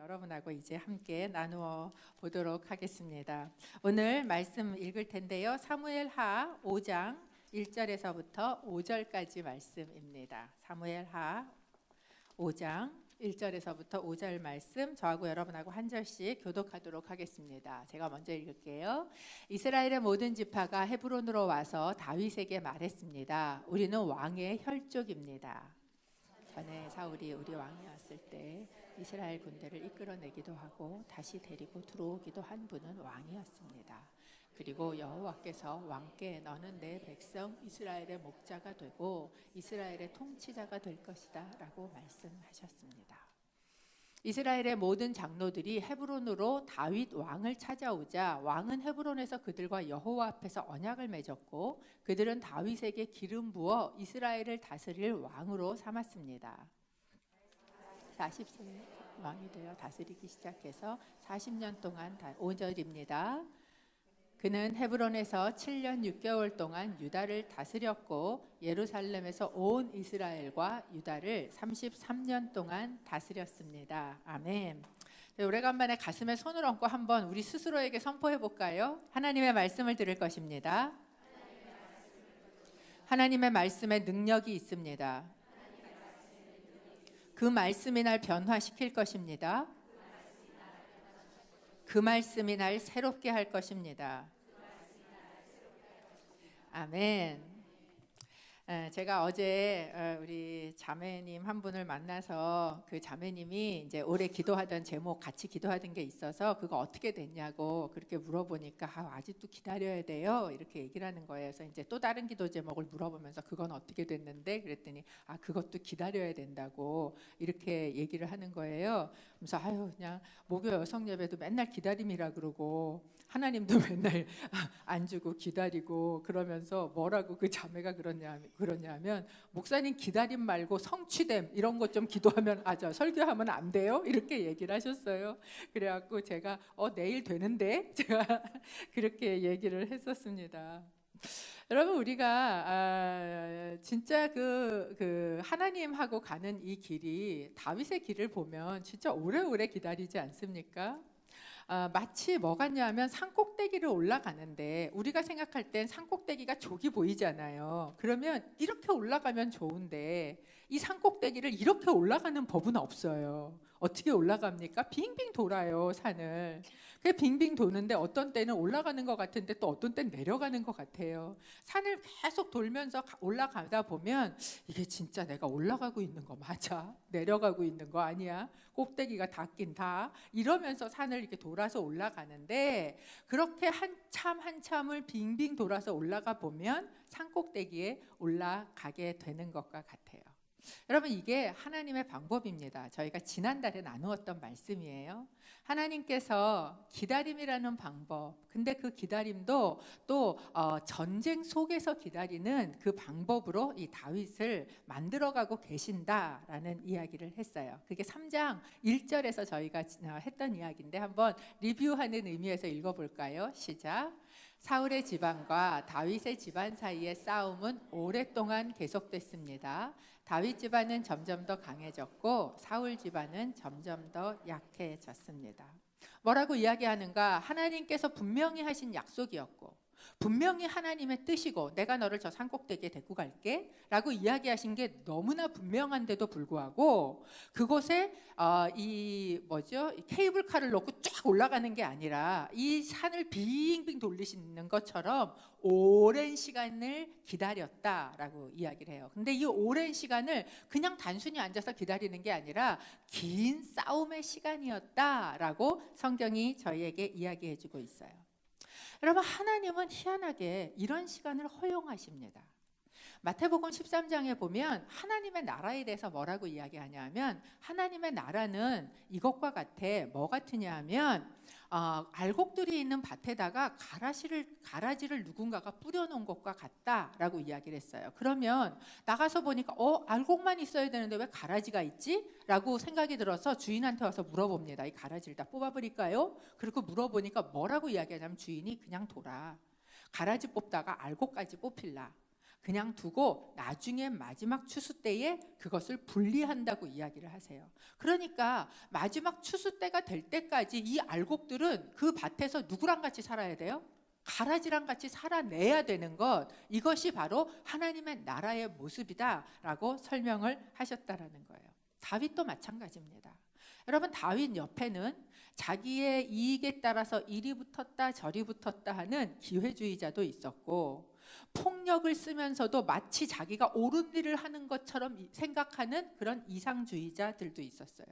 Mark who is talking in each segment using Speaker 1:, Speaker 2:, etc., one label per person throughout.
Speaker 1: 여러분하고 이제 함께 나누어 보도록 하겠습니다. 오늘 말씀 읽을 텐데요. 사무엘하 5장 1절에서부터 5절까지 말씀입니다. 사무엘하 5장 1절에서부터 5절 말씀, 저하고 여러분하고 한 절씩 교독하도록 하겠습니다. 제가 먼저 읽을게요. 이스라엘의 모든 지파가 헤브론으로 와서 다윗에게 말했습니다. 우리는 왕의 혈족입니다. 전에 사울이 우리 왕이었을 때 이스라엘 군대를 이끌어내기도 하고 다시 데리고 들어오기도 한 분은 왕이었습니다. 그리고 여호와께서 왕께 너는 내 백성 이스라엘의 목자가 되고 이스라엘의 통치자가 될 것이다 라고 말씀하셨습니다. 이스라엘의 모든 장로들이 헤브론으로 다윗 왕을 찾아오자 왕은 헤브론에서 그들과 여호와 앞에서 언약을 맺었고 그들은 다윗에게 기름 부어 이스라엘을 다스릴 왕으로 삼았습니다. 40세 왕이 되어 다스리기 시작해서 40년 동안 5절입니다. 그는 헤브론에서 7년 6개월 동안 유다를 다스렸고 예루살렘에서 온 이스라엘과 유다를 33년 동안 다스렸습니다. 아멘. 오래간만에 가슴에 손을 얹고 한번 우리 스스로에게 선포해 볼까요? 하나님의 말씀을 들을 것입니다. 하나님의 말씀에 능력이 있습니다. 그 말씀이 날 변화시킬 것입니다. 그 말씀이 날 새롭게 할 것입니다. 아멘. 제가 어제 우리 자매님 한 분을 만나서 그 자매님이 이제 올해 기도하던 제목 같이 기도하던 게 있어서 그거 어떻게 됐냐고 그렇게 물어보니까 아직도 기다려야 돼요 이렇게 얘기를 하는 거예요. 그래서 이제 또 다른 기도 제목을 물어보면서 그건 어떻게 됐는데 그랬더니 그것도 기다려야 된다고 이렇게 얘기를 하는 거예요. 그래서 그냥 목요 여성 예배도 맨날 기다림이라 그러고 하나님도 맨날 안 주고 기다리고 그러면서 뭐라고 그 자매가 그러냐면 목사님 기다림 말고 성취됨 이런 것 좀 기도하면 설교하면 안 돼요? 이렇게 얘기를 하셨어요. 그래갖고 제가 내일 되는데 제가 그렇게 얘기를 했었습니다. 여러분 우리가 진짜 그 하나님하고 가는 이 길이 다윗의 길을 보면 진짜 오래오래 기다리지 않습니까? 마치 뭐 같냐면 산꼭대기를 올라가는데 우리가 생각할 땐 산꼭대기가 족이 보이잖아요. 그러면 이렇게 올라가면 좋은데 이 산꼭대기를 이렇게 올라가는 법은 없어요. 어떻게 올라갑니까? 빙빙 돌아요, 산을. 그게 빙빙 도는데 어떤 때는 올라가는 것 같은데 또 어떤 때는 내려가는 것 같아요. 산을 계속 돌면서 올라가다 보면 이게 진짜 내가 올라가고 있는 거 맞아? 내려가고 있는 거 아니야? 꼭대기가 닿긴 다 이러면서 산을 이렇게 돌아서 올라가는데 그렇게 한참을 빙빙 돌아서 올라가 보면 산꼭대기에 올라가게 되는 것과 같아요. 여러분 이게 하나님의 방법입니다. 저희가 지난달에 나누었던 말씀이에요. 하나님께서 기다림이라는 방법, 근데 그 기다림도 또 전쟁 속에서 기다리는 그 방법으로 이 다윗을 만들어가고 계신다라는 이야기를 했어요. 그게 3장 1절에서 저희가 했던 이야기인데 한번 리뷰하는 의미에서 읽어볼까요? 시작. 사울의 집안과 다윗의 집안 사이의 싸움은 오랫동안 계속됐습니다. 다윗 집안은 점점 더 강해졌고 사울 집안은 점점 더 약해졌습니다. 뭐라고 이야기하는가? 하나님께서 분명히 하신 약속이었고 분명히 하나님의 뜻이고 내가 너를 저 산꼭대기에 데리고 갈게 라고 이야기하신 게 너무나 분명한데도 불구하고 그곳에 이 케이블카를 놓고 쫙 올라가는 게 아니라 이 산을 빙빙 돌리시는 것처럼 오랜 시간을 기다렸다라고 이야기를 해요. 근데 이 오랜 시간을 그냥 단순히 앉아서 기다리는 게 아니라 긴 싸움의 시간이었다라고 성경이 저희에게 이야기해 주고 있어요. 여러분 하나님은 희한하게 이런 시간을 허용하십니다. 마태복음 13장에 보면 하나님의 나라에 대해서 뭐라고 이야기하냐면 하나님의 나라는 이것과 같아. 뭐 같으냐 하면 알곡들이 있는 밭에다가 가라지를 누군가가 뿌려놓은 것과 같다라고 이야기를 했어요. 그러면 나가서 보니까 알곡만 있어야 되는데 왜 가라지가 있지? 라고 생각이 들어서 주인한테 와서 물어봅니다. 이 가라지를 다 뽑아버릴까요? 그리고 물어보니까 뭐라고 이야기하냐면 주인이 그냥 둬라. 가라지 뽑다가 알곡까지 뽑힐라. 그냥 두고 나중에 마지막 추수 때에 그것을 분리한다고 이야기를 하세요. 그러니까 마지막 추수 때가 될 때까지 이 알곡들은 그 밭에서 누구랑 같이 살아야 돼요? 가라지랑 같이 살아내야 되는 것, 이것이 바로 하나님의 나라의 모습이다라고 설명을 하셨다라는 거예요. 다윗도 마찬가지입니다. 여러분, 다윗 옆에는 자기의 이익에 따라서 이리 붙었다 저리 붙었다 하는 기회주의자도 있었고, 폭력을 쓰면서도 마치 자기가 옳은 일을 하는 것처럼 생각하는 그런 이상주의자들도 있었어요.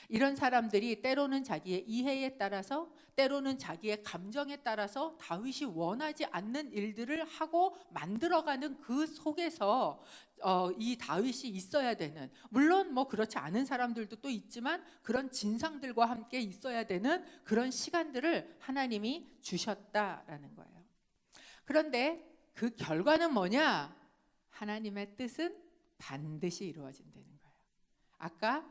Speaker 1: 이런 사람들이 때로는 자기의 이해에 따라서, 때로는 자기의 감정에 따라서 다윗이 원하지 않는 일들을 하고 만들어가는 그 속에서 이 다윗이 있어야 되는, 물론 뭐 그렇지 않은 사람들도 또 있지만 그런 진상들과 함께 있어야 되는 그런 시간들을 하나님이 주셨다라는 거예요. 그런데 그 결과는 뭐냐? 하나님의 뜻은 반드시 이루어진다는 거예요. 아까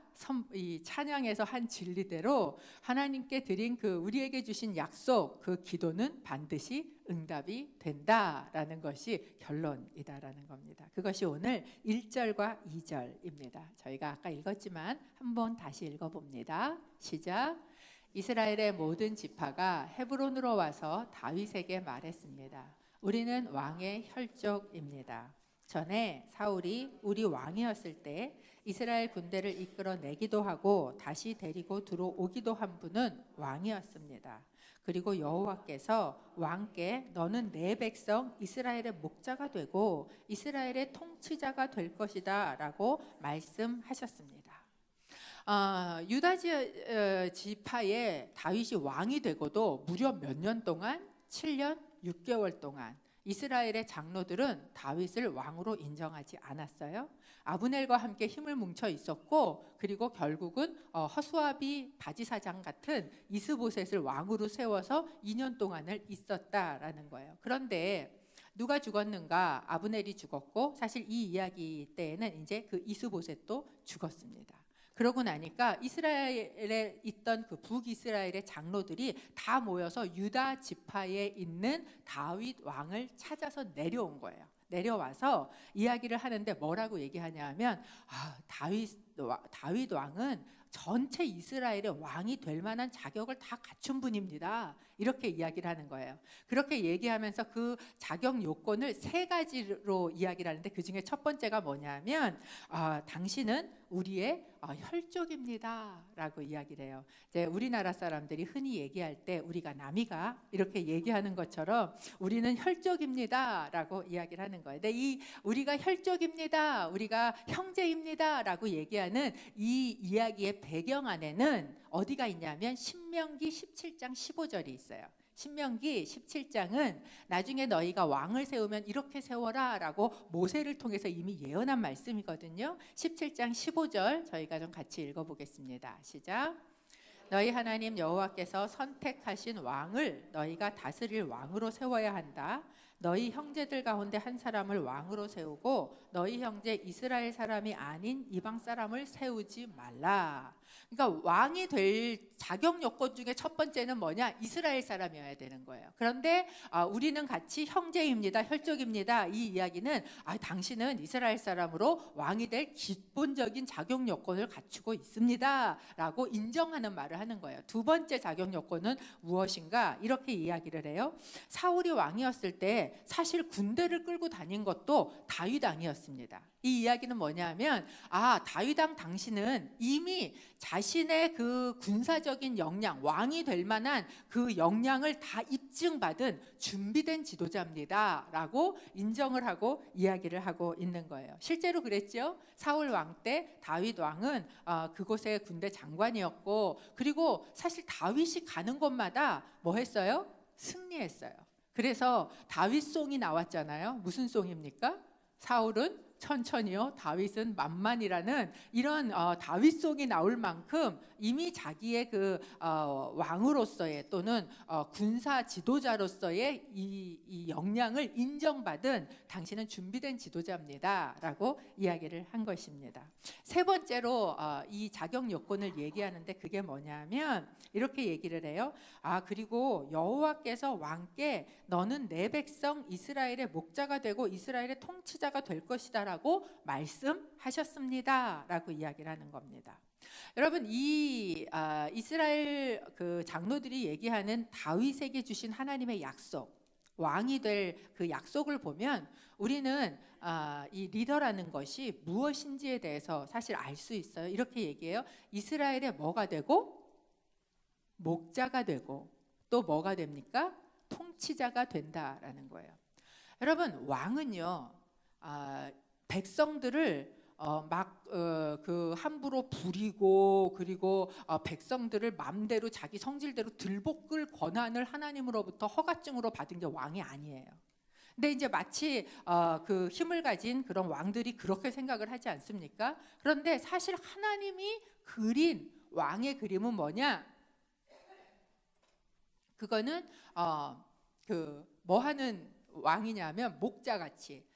Speaker 1: 이 찬양에서 한 진리대로 하나님께 드린 그 우리에게 주신 약속, 그 기도는 반드시 응답이 된다라는 것이 결론이다라는 겁니다. 그것이 오늘 1절과 2절입니다. 저희가 아까 읽었지만 한번 다시 읽어봅니다. 시작. 이스라엘의 모든 지파가 헤브론으로 와서 다윗에게 말했습니다. 우리는 왕의 혈족입니다. 전에 사울이 우리 왕이었을 때 이스라엘 군대를 이끌어내기도 하고 다시 데리고 들어오기도 한 분은 왕이었습니다. 그리고 여호와께서 왕께 너는 내 백성 이스라엘의 목자가 되고 이스라엘의 통치자가 될 것이다 라고 말씀하셨습니다. 유다 지파의 다윗이 왕이 되고도 무려 몇 년 동안? 7년 6개월 동안 이스라엘의 장로들은 다윗을 왕으로 인정하지 않았어요. 아브넬과 함께 힘을 뭉쳐 있었고, 그리고 결국은 허수아비 바지사장 같은 이스보셋을 왕으로 세워서 2년 동안을 있었다라는 거예요. 그런데 누가 죽었는가? 아브넬이 죽었고, 사실 이 이야기 때에는 이제 그 이스보셋도 죽었습니다. 그러고 나니까 이스라엘에 있던 그 북이스라엘의 장로들이 다 모여서 유다 지파에 있는 다윗 왕을 찾아서 내려온 거예요. 내려와서 이야기를 하는데 뭐라고 얘기하냐면, 다윗 왕은 전체 이스라엘의 왕이 될 만한 자격을 다 갖춘 분입니다. 이렇게 이야기를 하는 거예요. 그렇게 얘기하면서 그 자격 요건을 3가지로 이야기를 하는데, 그 중에 첫 번째가 뭐냐면 당신은 우리의 혈족입니다 라고 이야기를 해요. 이제 우리나라 사람들이 흔히 얘기할 때 우리가 남이가 이렇게 얘기하는 것처럼 우리는 혈족입니다 라고 이야기를 하는 거예요. 근데 이 우리가 혈족입니다, 우리가 형제입니다 라고 얘기하는 이 이야기의 배경 안에는 어디가 있냐면 신명기 17장 15절이 있어요. 신명기 17장은 나중에 너희가 왕을 세우면 이렇게 세워라 라고 모세를 통해서 이미 예언한 말씀이거든요. 17장 15절 저희가 좀 같이 읽어보겠습니다. 시작. 너희 하나님 여호와께서 선택하신 왕을 너희가 다스릴 왕으로 세워야 한다. 너희 형제들 가운데 한 사람을 왕으로 세우고 너희 형제 이스라엘 사람이 아닌 이방 사람을 세우지 말라. 그러니까 왕이 될 자격 요건 중에 첫 번째는 뭐냐? 이스라엘 사람이어야 되는 거예요. 그런데 우리는 같이 형제입니다, 혈족입니다. 이 이야기는 당신은 이스라엘 사람으로 왕이 될 기본적인 자격 요건을 갖추고 있습니다 라고 인정하는 말을 하는 거예요. 두 번째 자격 요건은 무엇인가? 이렇게 이야기를 해요. 사울이 왕이었을 때 사실 군대를 끌고 다닌 것도 다윗 왕이었습니다. 이 이야기는 뭐냐면 다윗 왕 당신은 이미 자신의 그 군사적인 역량, 왕이 될 만한 그 역량을 다 입증받은 준비된 지도자입니다 라고 인정을 하고 이야기를 하고 있는 거예요. 실제로 그랬죠. 사울 왕 때 다윗 왕은 그곳의 군대 장관이었고, 그리고 사실 다윗이 가는 곳마다 뭐 했어요? 승리했어요. 그래서 다윗송이 나왔잖아요. 무슨 송입니까? 사울은 천천히요, 다윗은 만만이라는 이런 다윗송이 나올 만큼 이미 자기의 그 왕으로서의 또는 군사 지도자로서의 이 역량을 인정받은 당신은 준비된 지도자입니다라고 이야기를 한 것입니다. 세 번째로 이 자격 요건을 얘기하는데 그게 뭐냐면 이렇게 얘기를 해요. 그리고 여호와께서 왕께 너는 내 백성 이스라엘의 목자가 되고 이스라엘의 통치자가 될 것이다라고 말씀하셨습니다라고 이야기를 하는 겁니다. 여러분, 이 이스라엘 그 장로들이 얘기하는 다윗에게 주신 하나님의 약속, 왕이 될 그 약속을 보면 우리는 이 리더라는 것이 무엇인지에 대해서 사실 알 수 있어요. 이렇게 얘기해요. 이스라엘의 뭐가 되고 목자가 되고 또 뭐가 됩니까? 통치자가 된다라는 거예요. 여러분, 왕은요 백성들을 그 함부로 부리고 그리고 백성들을 맘대로 자기 성질대로 들볶을 권한을 하나님으로부터 허가증으로 받은 게 왕이 아니에요. 근데 이제 마치 그 힘을 가진 그런 왕들이 그렇게 생각을 하지 않습니까? 그런데 사실 하나님이 그린 왕의 그림은 뭐냐? 그거는 그 뭐 하는 왕이냐면 목자같이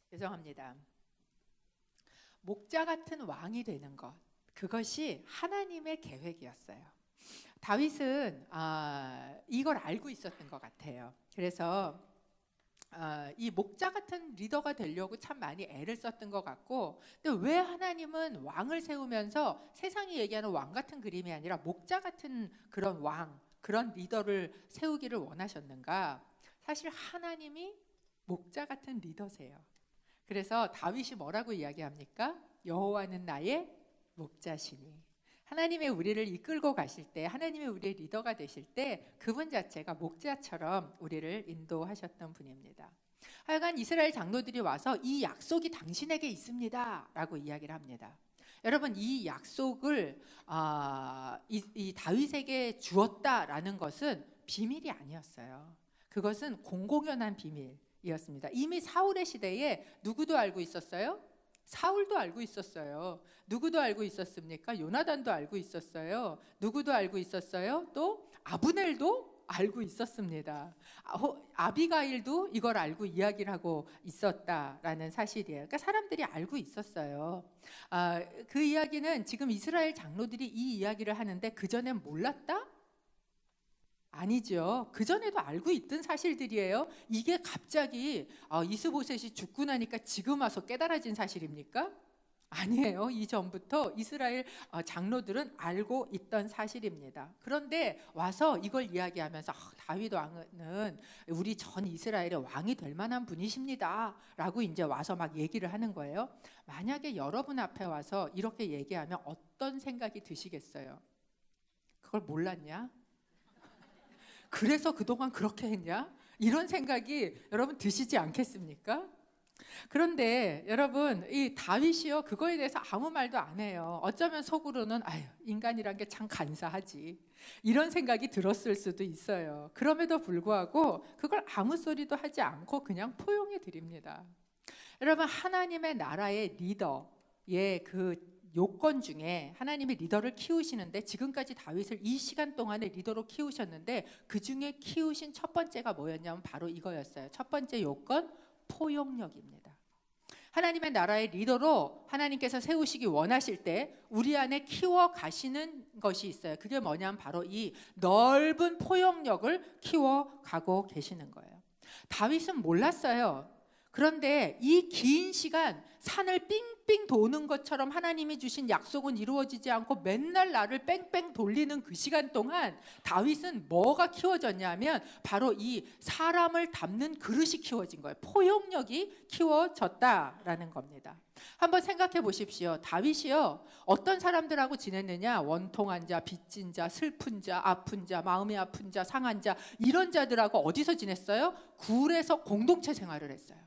Speaker 1: 죄송합니다. 목자 같은 왕이 되는 것, 그것이 하나님의 계획이었어요. 다윗은 이걸 알고 있었던 것 같아요. 그래서 이 목자 같은 리더가 되려고 참 많이 애를 썼던 것 같고, 근데 왜 하나님은 왕을 세우면서 세상이 얘기하는 왕 같은 그림이 아니라 목자 같은 그런 왕, 그런 리더를 세우기를 원하셨는가? 사실 하나님이 목자 같은 리더세요. 그래서 다윗이 뭐라고 이야기합니까? 여호와는 나의 목자시니. 하나님의 우리를 이끌고 가실 때, 하나님의 우리의 리더가 되실 때 그분 자체가 목자처럼 우리를 인도하셨던 분입니다. 하여간 이스라엘 장로들이 와서 이 약속이 당신에게 있습니다 라고 이야기를 합니다. 여러분, 이 약속을 이 다윗에게 주었다라는 것은 비밀이 아니었어요. 그것은 공공연한 비밀이었습니다. 이미 사울의 시대에 누구도 알고 있었어요? 사울도 알고 있었어요. 누구도 알고 있었습니까? 요나단도 알고 있었어요. 누구도 알고 있었어요? 또 아브넬도 알고 있었습니다. 아비가일도 이걸 알고 이야기를 하고 있었다라는 사실이에요. 그러니까 사람들이 알고 있었어요. 그 이야기는 지금 이스라엘 장로들이 이 이야기를 하는데 그전엔 몰랐다? 아니죠. 그전에도 알고 있던 사실들이에요. 이게 갑자기 이스보셋이 죽고 나니까 지금 와서 깨달아진 사실입니까? 아니에요. 이전부터 이스라엘 장로들은 알고 있던 사실입니다. 그런데 와서 이걸 이야기하면서 다윗 왕은 우리 전 이스라엘의 왕이 될 만한 분이십니다 라고 이제 와서 막 얘기를 하는 거예요. 만약에 여러분 앞에 와서 이렇게 얘기하면 어떤 생각이 드시겠어요? 그걸 몰랐냐? 그래서 그동안 그렇게 했냐? 이런 생각이 여러분 드시지 않겠습니까? 그런데 여러분, 이 다윗이요 그거에 대해서 아무 말도 안 해요. 어쩌면 속으로는 인간이란 게 참 간사하지 이런 생각이 들었을 수도 있어요. 그럼에도 불구하고 그걸 아무 소리도 하지 않고 그냥 포용해 드립니다. 여러분, 하나님의 나라의 리더의 그 요건 중에 하나님이 리더를 키우시는데 지금까지 다윗을 이 시간 동안에 리더로 키우셨는데 그 중에 키우신 첫 번째가 뭐였냐면 바로 이거였어요. 첫 번째 요건, 포용력입니다. 하나님의 나라의 리더로 하나님께서 세우시기 원하실 때 우리 안에 키워 가시는 것이 있어요. 그게 뭐냐면 바로 이 넓은 포용력을 키워 가고 계시는 거예요. 다윗은 몰랐어요. 그런데 이 긴 시간 산을 삥삥 도는 것처럼 하나님이 주신 약속은 이루어지지 않고 맨날 나를 뺑뺑 돌리는 그 시간 동안 다윗은 뭐가 키워졌냐면 바로 이 사람을 담는 그릇이 키워진 거예요. 포용력이 키워졌다라는 겁니다. 한번 생각해 보십시오. 다윗이요 어떤 사람들하고 지냈느냐? 원통한 자, 빚진 자, 슬픈 자, 아픈 자, 마음이 아픈 자, 상한 자, 이런 자들하고 어디서 지냈어요? 굴에서 공동체 생활을 했어요.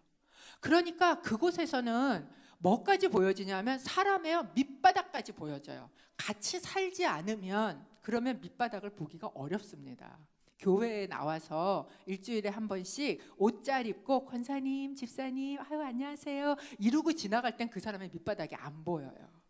Speaker 1: 그러니까 그곳에서는 뭐까지 보여지냐면 사람의 밑바닥까지 보여져요. 같이 살지 않으면 그러면 밑바닥을 보기가 어렵습니다. 교회에 나와서 일주일에 한 번씩 옷 잘 입고 권사님, 집사님, 아유 안녕하세요 이러고 지나갈 땐 그 사람의 밑바닥이 안 보여요.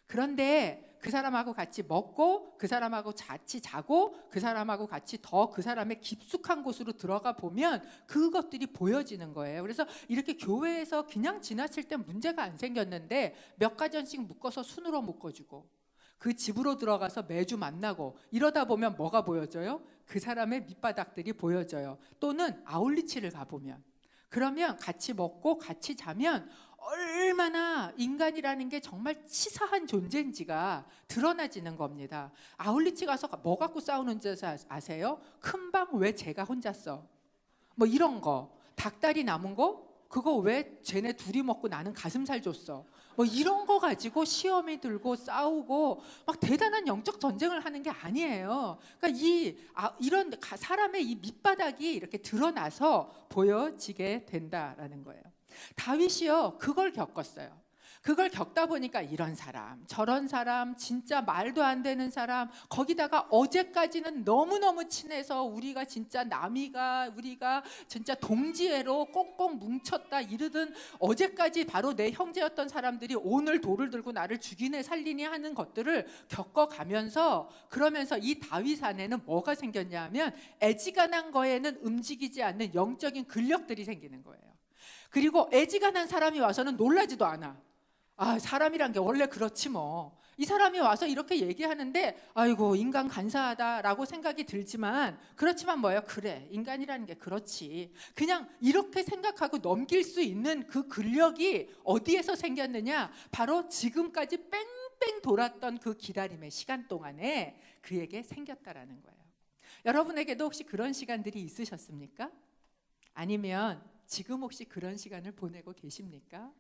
Speaker 1: 그런데 그 사람하고 같이 먹고 그 사람하고 같이 자고 그 사람하고 같이 더 그 사람의 깊숙한 곳으로 들어가 보면 그것들이 보여지는 거예요. 그래서 이렇게 교회에서 그냥 지나칠 땐 문제가 안 생겼는데 몇 가정씩 묶어서 순으로 묶어주고 그 집으로 들어가서 매주 만나고 이러다 보면 뭐가 보여져요? 그 사람의 밑바닥들이 보여져요. 또는 아울리치를 가보면 그러면 같이 먹고 같이 자면 얼마나 인간이라는 게 정말 치사한 존재인지가 드러나지는 겁니다. 아울리치 가서 뭐 갖고 싸우는지 아세요? 큰 방 왜 제가 혼자 써? 뭐 이런 거. 닭다리 남은 거? 그거 왜 쟤네 둘이 먹고 나는 가슴살 줬어? 뭐 이런 거 가지고 시험이 들고 싸우고 막 대단한 영적 전쟁을 하는 게 아니에요. 그러니까 이런 사람의 이 밑바닥이 이렇게 드러나서 보여지게 된다라는 거예요. 다윗이요 그걸 겪었어요. 그걸 겪다 보니까 이런 사람 저런 사람 진짜 말도 안 되는 사람 거기다가 어제까지는 너무너무 친해서 우리가 진짜 우리가 진짜 동지애로 꽁꽁 뭉쳤다 이러던 어제까지 바로 내 형제였던 사람들이 오늘 돌을 들고 나를 죽이네 살리니 하는 것들을 겪어가면서 그러면서 이 다윗 안에는 뭐가 생겼냐면 애지간한 거에는 움직이지 않는 영적인 근력들이 생기는 거예요. 그리고 애지간한 사람이 와서는 놀라지도 않아. 사람이란 게 원래 그렇지 뭐. 이 사람이 와서 이렇게 얘기하는데 아이고 인간 간사하다라고 생각이 들지만 그렇지만 뭐예요? 그래 인간이라는 게 그렇지. 그냥 이렇게 생각하고 넘길 수 있는 그 근력이 어디에서 생겼느냐? 바로 지금까지 뺑뺑 돌았던 그 기다림의 시간 동안에 그에게 생겼다라는 거예요. 여러분에게도 혹시 그런 시간들이 있으셨습니까? 아니면 지금 혹시 그런 시간을 보내고 계십니까?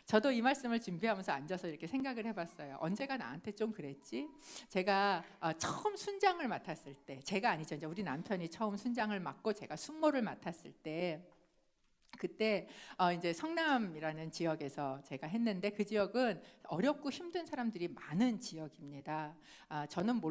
Speaker 1: 저도 이 말씀을 준비하면서 앉아서 이렇게 생각을 해봤어요. 언제가 나한테 좀 그랬지? 제가 처음 순장을 맡았을 때, 제가 아니죠. 이제 우리 남편이 처음 순장을 맡고 제가 순모를 맡았을 때, 그때 이제 성남이라는 지역에서 제가 했는데 그 지역은 어렵고 힘든 사람들이 많은 지역입니다. 저는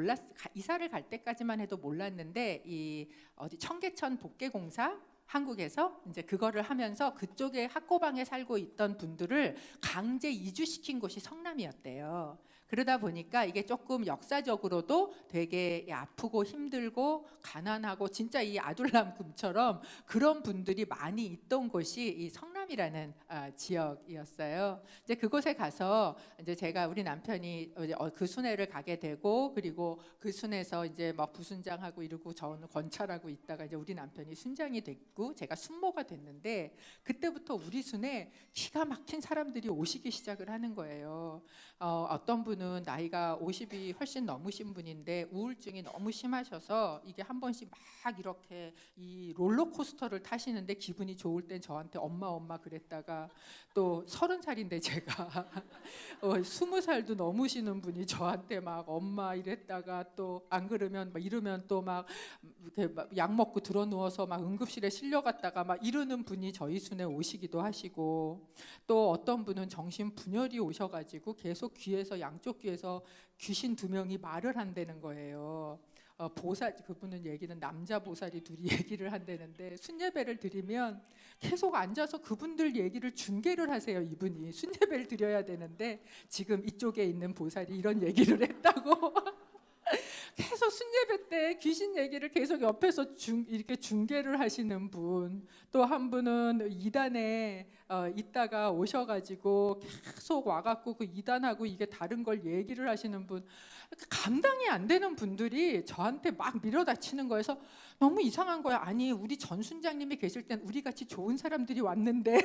Speaker 1: 이사를 갈 때까지만 해도 몰랐는데 이 어디 청계천 복개공사 한국에서 이제 그거를 하면서 그쪽에 학고방에 살고 있던 분들을 강제 이주시킨 곳이 성남이었대요. 그러다 보니까 이게 조금 역사적으로도 되게 아프고 힘들고 가난하고 진짜 이 아둘람금처럼 그런 분들이 많이 있던 곳이 이 성남이라는 지역이었어요. 이제 그곳에 가서 이제 우리 남편이 그 순회를 가게 되고 그리고 그 순에서 이제 막 부순장하고 이러고 저는 권찰하고 있다가 이제 우리 남편이 순장이 됐고 제가 순모가 됐는데 그때부터 우리 순에 기가 막힌 사람들이 오시기 시작을 하는 거예요. 어떤 분은 나이가 50이 훨씬 넘으신 분인데 우울증이 너무 심하셔서 이게 한 번씩 막 이렇게 이 롤러코스터를 타시는데 기분이 좋을 땐 저한테 엄마 그랬다가 또 30살인데 제가 20살도 넘으시는 분이 저한테 막 엄마 이랬다가 또 안 그러면 막 이러면 또 막 약 먹고 들어 누워서 막 응급실에 실려갔다가 막 이러는 분이 저희 순에 오시기도 하시고 또 어떤 분은 정신 분열이 오셔가지고 계속 양쪽 귀에서 귀신 2명이 말을 한다는 거예요. 보살 그분은 얘기는 남자 보살이 둘이 얘기를 한다는데 순예배를 드리면 계속 앉아서 그분들 얘기를 중계를 하세요. 이분이 순예배를 드려야 되는데 지금 이쪽에 있는 보살이 이런 얘기를 했다고 계속 순예배 때 귀신 얘기를 계속 옆에서 이렇게 중계를 하시는 분, 또 한 분은 이단에 있다가 오셔가지고 계속 와갖고 그 이단하고 이게 다른 걸 얘기를 하시는 분, 감당이 안 되는 분들이 저한테 막 밀어닥치는 거여서 너무 이상한 거야. 아니 우리 전 순장님이 계실 땐 우리 같이 좋은 사람들이 왔는데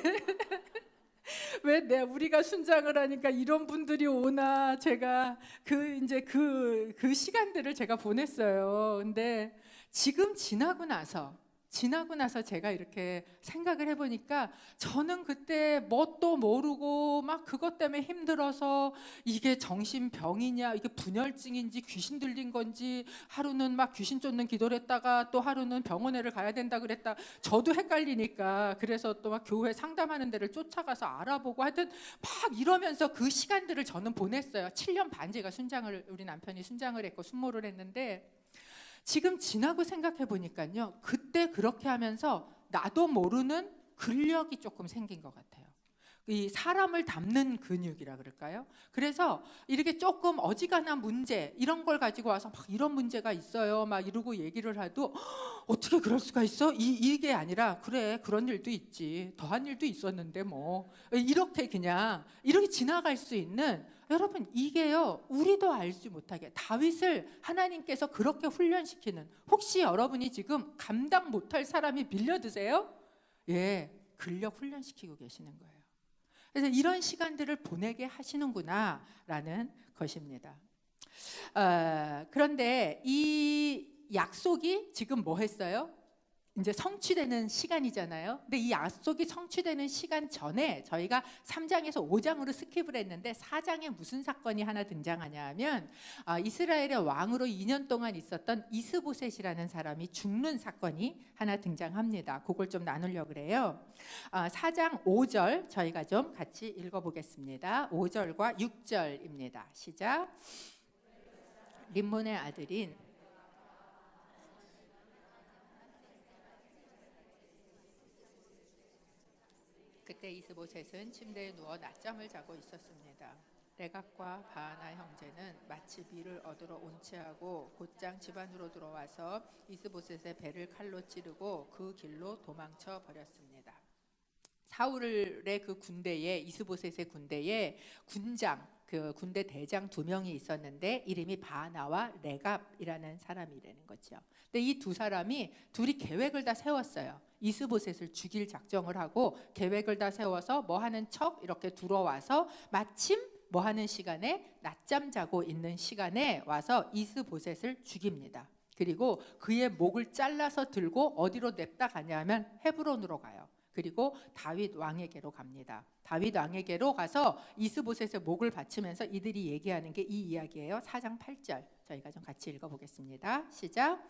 Speaker 1: 왜 우리가 순장을 하니까 이런 분들이 오나. 제가 그 시간들을 제가 보냈어요. 근데 지금 지나고 나서 지나고 나서 제가 이렇게 생각을 해보니까 저는 그때 뭣도 모르고 막 그것 때문에 힘들어서 이게 정신병이냐, 이게 분열증인지 귀신 들린 건지, 하루는 막 귀신 쫓는 기도를 했다가 또 하루는 병원에를 가야 된다 그랬다. 저도 헷갈리니까 그래서 또 막 교회 상담하는 데를 쫓아가서 알아보고 하여튼 막 이러면서 그 시간들을 저는 보냈어요. 7년 반 제가 우리 남편이 순장을 했고 순모를 했는데, 지금 지나고 생각해 보니까요, 그때 그렇게 하면서 나도 모르는 근력이 조금 생긴 것 같아요. 이 사람을 담는 근육이라 그럴까요? 그래서 이렇게 조금 어지간한 문제 이런 걸 가지고 와서 막 이런 문제가 있어요 막 이러고 얘기를 해도 어떻게 그럴 수가 있어? 이게 아니라 그래, 그런 일도 있지, 더한 일도 있었는데 뭐, 이렇게 그냥 이렇게 지나갈 수 있는, 여러분 이게요, 우리도 알지 못하게 다윗을 하나님께서 그렇게 훈련시키는, 혹시 여러분이 지금 감당 못할 사람이 밀려드세요? 예, 근력 훈련시키고 계시는 거예요. 그래서 이런 시간들을 보내게 하시는구나 라는 것입니다. 그런데 이 약속이 지금 뭐 했어요? 이제 성취되는 시간이잖아요. 근데 이 약속이 성취되는 시간 전에 저희가 3장에서 5장으로 스킵을 했는데 4장에 무슨 사건이 하나 등장하냐 하면 이스라엘의 왕으로 2년 동안 있었던 이스보셋이라는 사람이 죽는 사건이 하나 등장합니다. 그걸 좀 나누려고 그래요. 4장 5절 저희가 좀 같이 읽어보겠습니다. 5절과 6절입니다. 시작. 림몬의 아들인 그때 이스보셋은 침대에 누워 낮잠을 자고 있었습니다. 레갑과 바하나 형제는 마치 밀을 얻으러 온치하고 곧장 집 안으로 들어와서 이스보셋의 배를 칼로 찌르고 그 길로 도망쳐 버렸습니다. 사울의 그 군대에, 이스보셋의 군대에 군장, 그 군대 대장 2명이 있었는데 이름이 바하나와 레갑이라는 사람이라는 거죠. 근데 이 두 사람이 둘이 계획을 다 세웠어요. 이스보셋을 죽일 작정을 하고 계획을 다 세워서 뭐 하는 척 이렇게 들어와서 마침 뭐 하는 시간에, 낮잠 자고 있는 시간에 와서 이스보셋을 죽입니다. 그리고 그의 목을 잘라서 들고 어디로 냅다 가냐면 헤브론으로 가요. 그리고 다윗 왕에게로 갑니다. 다윗 왕에게로 가서 이스보셋의 목을 바치면서 이들이 얘기하는 게 이 이야기예요. 4장 8절 저희가 좀 같이 읽어보겠습니다. 시작.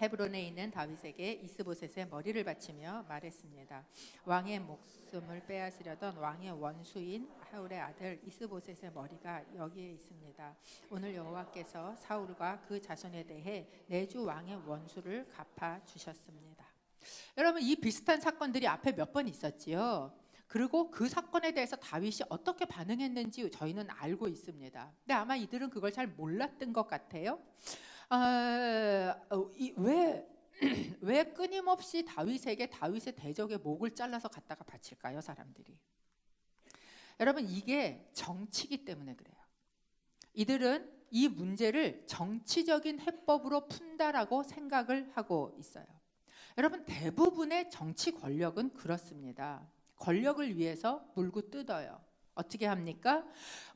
Speaker 1: 헤브론에 있는 다윗에게 이스보셋의 머리를 바치며 말했습니다. 왕의 목숨을 빼앗으려던 왕의 원수인 사울의 아들 이스보셋의 머리가 여기에 있습니다. 오늘 여호와께서 사울과 그 자손에 대해 내주 왕의 원수를 갚아 주셨습니다. 여러분, 이 비슷한 사건들이 앞에 몇 번 있었지요. 그리고 그 사건에 대해서 다윗이 어떻게 반응했는지 저희는 알고 있습니다. 근데 아마 이들은 그걸 잘 몰랐던 것 같아요. 왜 끊임없이 다윗에게 다윗의 대적의 목을 잘라서 갖다가 바칠까요, 사람들이? 여러분, 이게 정치기 때문에 그래요. 이들은 이 문제를 정치적인 해법으로 푼다라고 생각을 하고 있어요. 여러분, 대부분의 정치 권력은 그렇습니다. 권력을 위해서 물고 뜯어요. 어떻게 합니까?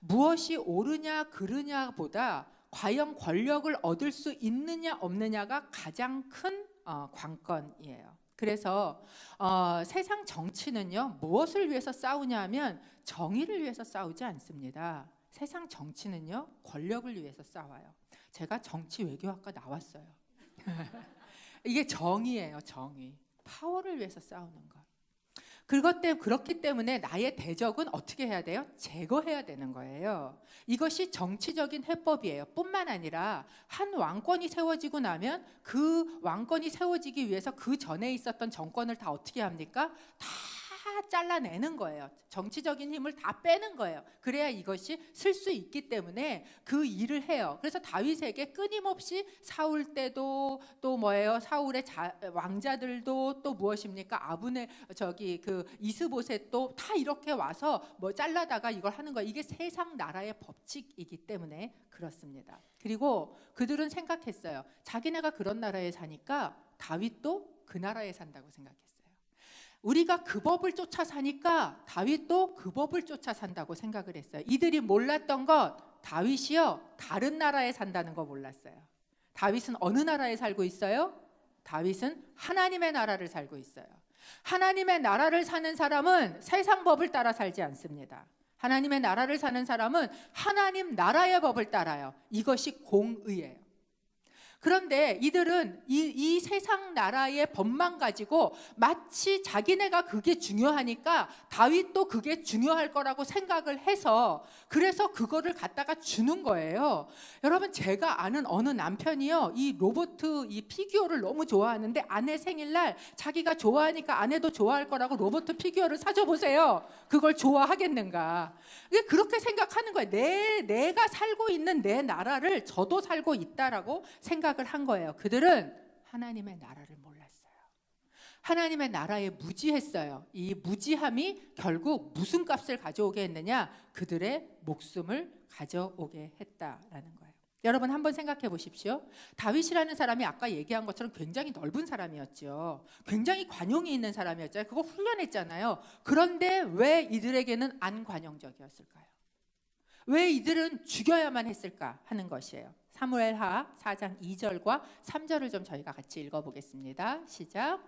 Speaker 1: 무엇이 옳으냐 그르냐보다 과연 권력을 얻을 수 있느냐 없느냐가 가장 큰 관건이에요. 그래서 세상 정치는요, 무엇을 위해서 싸우냐 하면 정의를 위해서 싸우지 않습니다. 세상 정치는요, 권력을 위해서 싸워요. 제가 정치 외교학과 나왔어요. 이게 정의예요, 정의. 파워를 위해서 싸우는 것. 그렇기 때문에 나의 대적은 어떻게 해야 돼요? 제거해야 되는 거예요. 이것이 정치적인 해법이에요. 뿐만 아니라 한 왕권이 세워지고 나면 그 왕권이 세워지기 위해서 그 전에 있었던 정권을 다 어떻게 합니까? 다 잘라내는 거예요. 정치적인 힘을 다 빼는 거예요. 그래야 이것이 쓸 수 있기 때문에 그 일을 해요. 그래서 다윗에게 끊임없이 사울 때도 또 뭐예요? 사울의 왕자들도 또 무엇입니까? 그 이스보셋도 다 이렇게 와서 뭐 잘라다가 이걸 하는 거예요. 이게 세상 나라의 법칙이기 때문에 그렇습니다. 그리고 그들은 생각했어요. 자기네가 그런 나라에 사니까 다윗도 그 나라에 산다고 생각했어요. 우리가 그 법을 쫓아 사니까 다윗도 그 법을 쫓아 산다고 생각을 했어요. 이들이 몰랐던 것, 다윗이요, 다른 나라에 산다는 거 몰랐어요. 다윗은 어느 나라에 살고 있어요? 다윗은 하나님의 나라를 살고 있어요. 하나님의 나라를 사는 사람은 세상 법을 따라 살지 않습니다. 하나님의 나라를 사는 사람은 하나님 나라의 법을 따라요. 이것이 공의예요. 그런데 이들은 이 세상 나라의 법만 가지고 마치 자기네가 그게 중요하니까 다윗도 그게 중요할 거라고 생각을 해서 그래서 그거를 갖다가 주는 거예요. 여러분, 제가 아는 어느 남편이요, 이 로봇 이 피규어를 너무 좋아하는데 아내 생일날 자기가 좋아하니까 아내도 좋아할 거라고 로봇 피규어를 사줘 보세요. 그걸 좋아하겠는가? 그렇게 생각하는 거예요. 내가 살고 있는 내 나라를 저도 살고 있다라고 생각을 한 거예요. 그들은 하나님의 나라를 몰랐어요. 하나님의 나라에 무지했어요. 이 무지함이 결국 무슨 값을 가져오게 했느냐? 그들의 목숨을 가져오게 했다라는 거예요. 여러분, 한번 생각해 보십시오. 다윗이라는 사람이 아까 얘기한 것처럼 굉장히 넓은 사람이었죠. 굉장히 관용이 있는 사람이었잖아요. 그거 훈련했잖아요. 그런데 왜 이들에게는 안 관용적이었을까요? 왜 이들은 죽여야만 했을까 하는 것이에요. 사무엘하 4장 2절과 3절을 좀 저희가 같이 읽어보겠습니다. 시작.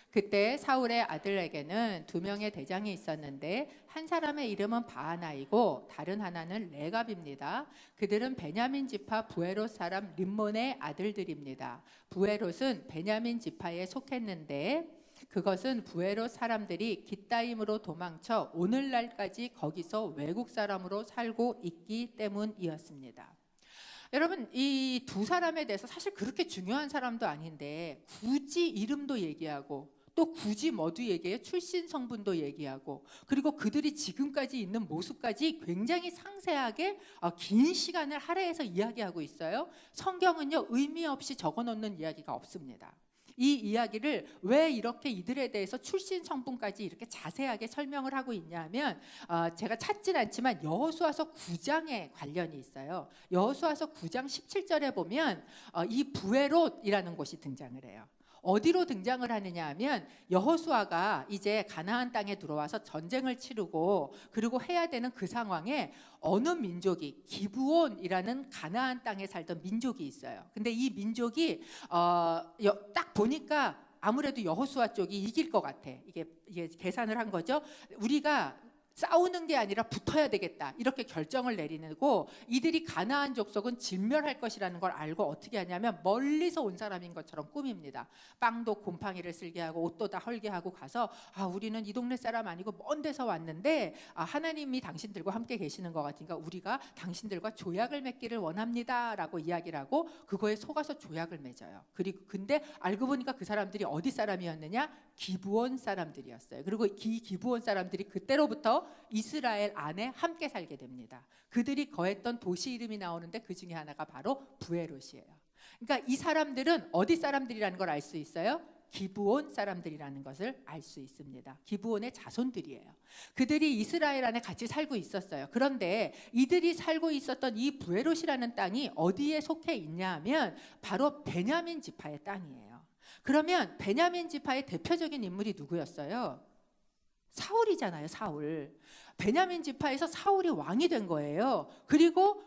Speaker 1: 그때 사울의 아들에게는 2명의 대장이 있었는데 한 사람의 이름은 바하나이고 다른 하나는 레갑입니다. 그들은 베냐민 지파 부에롯 사람 림몬의 아들들입니다. 부에롯은 베냐민 지파에 속했는데 그것은 부에롯 사람들이 깃다임으로 도망쳐 오늘날까지 거기서 외국 사람으로 살고 있기 때문이었습니다. 여러분, 이 두 사람에 대해서 사실 그렇게 중요한 사람도 아닌데 굳이 이름도 얘기하고 또 굳이 뭐도 얘기해요? 출신 성분도 얘기하고 그리고 그들이 지금까지 있는 모습까지 굉장히 상세하게 긴 시간을 할애해서 이야기하고 있어요. 성경은요, 의미 없이 적어놓는 이야기가 없습니다. 이 이야기를 왜 이렇게 이들에 대해서 출신 성분까지 이렇게 자세하게 설명을 하고 있냐 하면 제가 찾진 않지만 여호수아서 9장에 관련이 있어요. 여호수아서 9장 17절에 보면 이 부에롯이라는 곳이 등장을 해요. 어디로 등장을 하느냐 하면 여호수아가 이제 가나안 땅에 들어와서 전쟁을 치르고 그리고 해야 되는 그 상황에 어느 민족이 이브온이라는 가나안 땅에 살던 민족이 있어요. 근데 이 민족이 딱 보니까 아무래도 여호수아 쪽이 이길 것 같아. 이게 계산을 한 거죠. 우리가 싸우는 게 아니라 붙어야 되겠다 이렇게 결정을 내리고 이들이 가나안 족속은 진멸할 것이라는 걸 알고 어떻게 하냐면 멀리서 온 사람인 것처럼 꾸밉니다. 빵도 곰팡이를 쓸게 하고 옷도 다 헐게 하고 가서 우리는 이 동네 사람 아니고 먼 데서 왔는데 하나님이 당신들과 함께 계시는 것 같으니까 우리가 당신들과 조약을 맺기를 원합니다 라고 이야기를 하고 그거에 속아서 조약을 맺어요. 그리고 근데 알고 보니까 그 사람들이 어디 사람이었느냐? 기브온 사람들이었어요. 그리고 이 기브온 사람들이 그때로부터 이스라엘 안에 함께 살게 됩니다. 그들이 거했던 도시 이름이 나오는데 그 중에 하나가 바로 부에롯이에요. 그러니까 이 사람들은 어디 사람들이라는 걸 알 수 있어요? 기브온 사람들이라는 것을 알 수 있습니다. 기브온의 자손들이에요. 그들이 이스라엘 안에 같이 살고 있었어요. 그런데 이들이 살고 있었던 이 부에롯이라는 땅이 어디에 속해 있냐 하면 바로 베냐민 지파의 땅이에요. 그러면 베냐민 지파의 대표적인 인물이 누구였어요? 사울이잖아요. 사울. 베냐민 지파에서 사울이 왕이 된 거예요. 그리고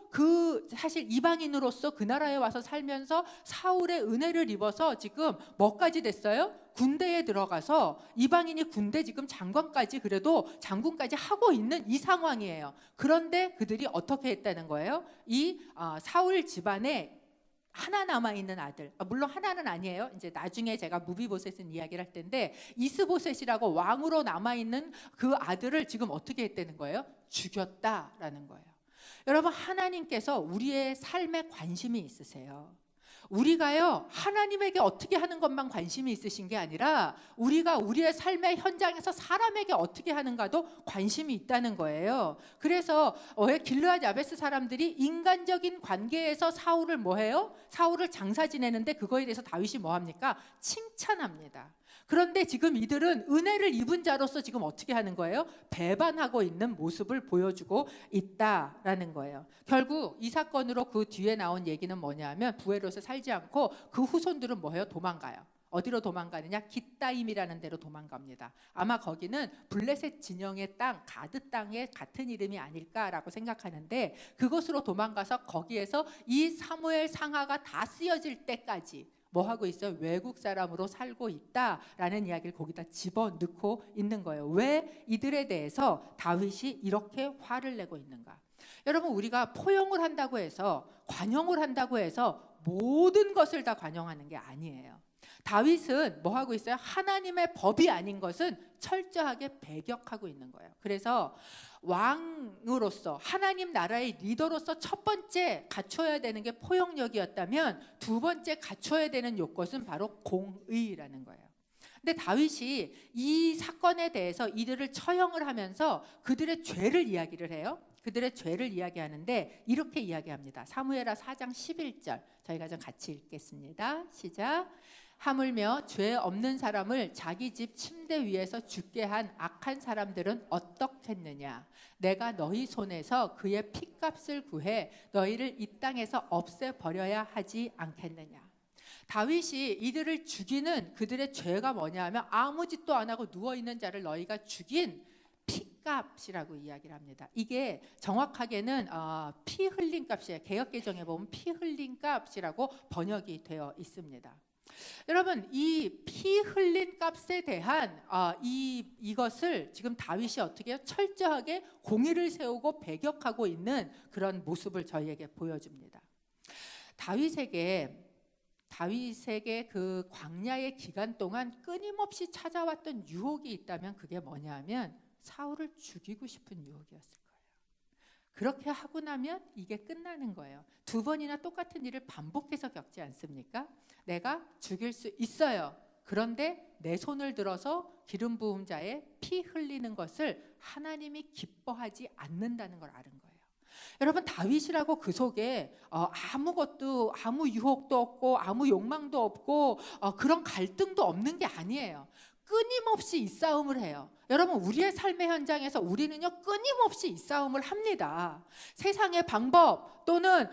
Speaker 1: 사실 이방인으로서 그 나라에 와서 살면서 사울의 은혜를 입어서 지금 뭐까지 됐어요? 군대에 들어가서 이방인이 군대 지금 장관까지 그래도 장군까지 하고 있는 이 상황이에요. 그런데 그들이 어떻게 했다는 거예요? 이 사울 집안에 하나 남아있는 아들, 물론 하나는 아니에요. 이제 나중에 제가 무비보셋은 이야기를 할 텐데 이스보셋이라고 왕으로 남아있는 그 아들을 지금 어떻게 했다는 거예요? 죽였다라는 거예요. 여러분, 하나님께서 우리의 삶에 관심이 있으세요. 우리가요, 하나님에게 어떻게 하는 것만 관심이 있으신 게 아니라 우리가 우리의 삶의 현장에서 사람에게 어떻게 하는가도 관심이 있다는 거예요. 그래서 길르앗 야베스 사람들이 인간적인 관계에서 사울을 뭐해요? 사울을 장사 지내는데 그거에 대해서 다윗이 뭐합니까? 칭찬합니다. 그런데 지금 이들은 은혜를 입은 자로서 지금 어떻게 하는 거예요? 배반하고 있는 모습을 보여주고 있다라는 거예요. 결국 이 사건으로 그 뒤에 나온 얘기는 뭐냐면 부에롯에 살지 않고 그 후손들은 뭐해요? 도망가요. 어디로 도망가느냐? 깃다임이라는 데로 도망갑니다. 아마 거기는 블레셋 진영의 땅, 가드 땅의 같은 이름이 아닐까라고 생각하는데 그곳으로 도망가서 거기에서 이 사무엘 상하가 다 쓰여질 때까지 뭐 하고 있어요? 외국 사람으로 살고 있다라는 이야기를 거기다 집어넣고 있는 거예요. 왜 이들에 대해서 다윗이 이렇게 화를 내고 있는가? 여러분, 우리가 포용을 한다고 해서, 관용을 한다고 해서 모든 것을 다 관용하는 게 아니에요. 다윗은 뭐 하고 있어요? 하나님의 법이 아닌 것은 철저하게 배격하고 있는 거예요. 그래서 왕으로서, 하나님 나라의 리더로서 첫 번째 갖춰야 되는 게 포용력이었다면 두 번째 갖춰야 되는 요것은 바로 공의라는 거예요. 근데 다윗이 이 사건에 대해서 이들을 처형을 하면서 그들의 죄를 이야기를 해요. 그들의 죄를 이야기하는데 이렇게 이야기합니다. 사무엘하 4장 11절 저희가 좀 같이 읽겠습니다. 시작. 하물며 죄 없는 사람을 자기 집 침대 위에서 죽게 한 악한 사람들은 어떻겠느냐? 내가 너희 손에서 그의 핏값을 구해 너희를 이 땅에서 없애버려야 하지 않겠느냐? 다윗이 이들을 죽이는 그들의 죄가 뭐냐 하면 아무 짓도 안 하고 누워있는 자를 너희가 죽인 피값이라고 이야기를 합니다. 이게 정확하게는 피 흘린 값이에요. 개역개정에 보면 피 흘린 값이라고 번역이 되어 있습니다. 여러분, 이 피 흘린 값에 대한 이것을 지금 다윗이 어떻게 해요? 철저하게 공의를 세우고 배격하고 있는 그런 모습을 저희에게 보여줍니다. 다윗에게 그 광야의 기간 동안 끊임없이 찾아왔던 유혹이 있다면 그게 뭐냐 하면 사울을 죽이고 싶은 유혹이었을 거예요. 그렇게 하고 나면 이게 끝나는 거예요. 두 번이나 똑같은 일을 반복해서 겪지 않습니까? 내가 죽일 수 있어요. 그런데 내 손을 들어서 기름 부은 자의 피 흘리는 것을 하나님이 기뻐하지 않는다는 걸 아는 거예요. 여러분, 다윗이라고 그 속에 아무것도, 아무 유혹도 없고 아무 욕망도 없고 그런 갈등도 없는 게 아니에요. 끊임없이 이 싸움을 해요. 여러분, 우리의 삶의 현장에서 우리는요 끊임없이 이 싸움을 합니다. 세상의 방법 또는